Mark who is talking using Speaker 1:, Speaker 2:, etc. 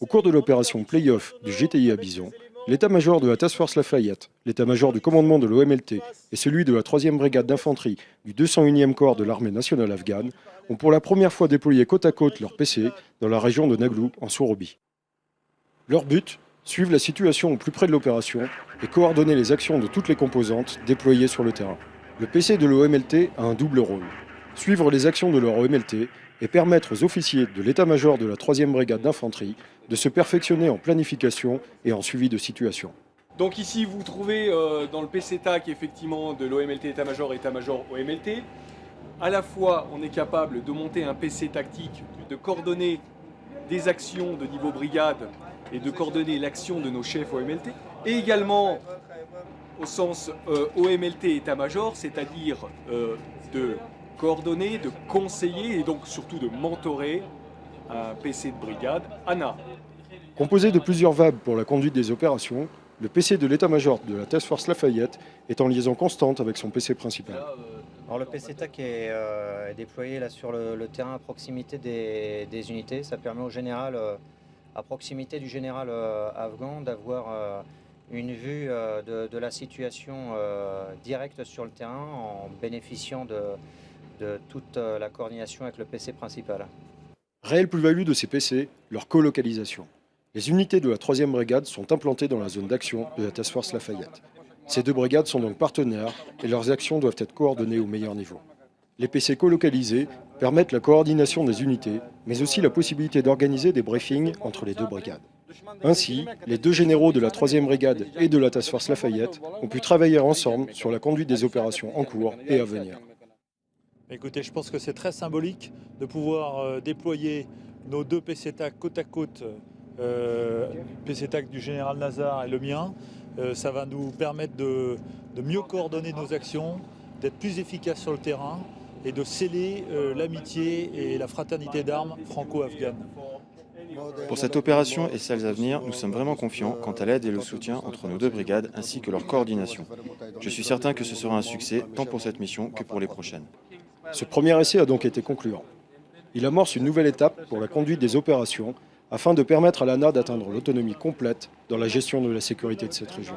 Speaker 1: Au cours de l'opération Playoff du GTI à Bison, l'état-major de la Task Force Lafayette, l'état-major du commandement de l'OMLT et celui de la 3e brigade d'infanterie du 201e corps de l'armée nationale afghane ont pour la première fois déployé côte à côte leurs PC dans la région de Naglou, en Sourobie. Leur but, suivre la situation au plus près de l'opération et coordonner les actions de toutes les composantes déployées sur le terrain. Le PC de l'OMLT a un double rôle. Suivre les actions de leur OMLT et permettre aux officiers de l'état-major de la 3e brigade d'infanterie de se perfectionner en planification et en suivi de situation.
Speaker 2: Donc ici vous trouvez dans le PC TAC effectivement de l'OMLT état-major et état-major OMLT. À la fois on est capable de monter un PC tactique, de coordonner des actions de niveau brigade et de coordonner l'action de nos chefs OMLT. Et également au sens OMLT état-major, c'est-à-dire de coordonner, de conseiller et donc surtout de mentorer un PC de brigade, ANA.
Speaker 1: Composé de plusieurs VAB pour la conduite des opérations, le PC de l'état-major de la Task Force Lafayette est en liaison constante avec son PC principal.
Speaker 3: Alors le PC TAC est déployé là, sur le terrain à proximité des unités. Ça permet au général, à proximité du général afghan, d'avoir une vue de la situation directe sur le terrain en bénéficiant de toute la coordination avec le PC principal.
Speaker 1: Réelle plus-value de ces PC, leur colocalisation. Les unités de la 3e brigade sont implantées dans la zone d'action de la Task Force Lafayette. Ces deux brigades sont donc partenaires et leurs actions doivent être coordonnées au meilleur niveau. Les PC colocalisés permettent la coordination des unités, mais aussi la possibilité d'organiser des briefings entre les deux brigades. Ainsi, les deux généraux de la 3e brigade et de la Task Force Lafayette ont pu travailler ensemble sur la conduite des opérations en cours et à venir.
Speaker 4: Écoutez, je pense que c'est très symbolique de pouvoir déployer nos deux PC TAC côte à côte, PC TAC du général Nazar et le mien. Ça va nous permettre de mieux coordonner nos actions, d'être plus efficaces sur le terrain et de sceller l'amitié et la fraternité d'armes franco-afghanes.
Speaker 5: Pour cette opération et celles à venir, nous sommes vraiment confiants quant à l'aide et le soutien entre nos deux brigades ainsi que leur coordination. Je suis certain que ce sera un succès tant pour cette mission que pour les prochaines.
Speaker 1: Ce premier essai a donc été concluant. Il amorce une nouvelle étape pour la conduite des opérations afin de permettre à l'ANA d'atteindre l'autonomie complète dans la gestion de la sécurité de cette région.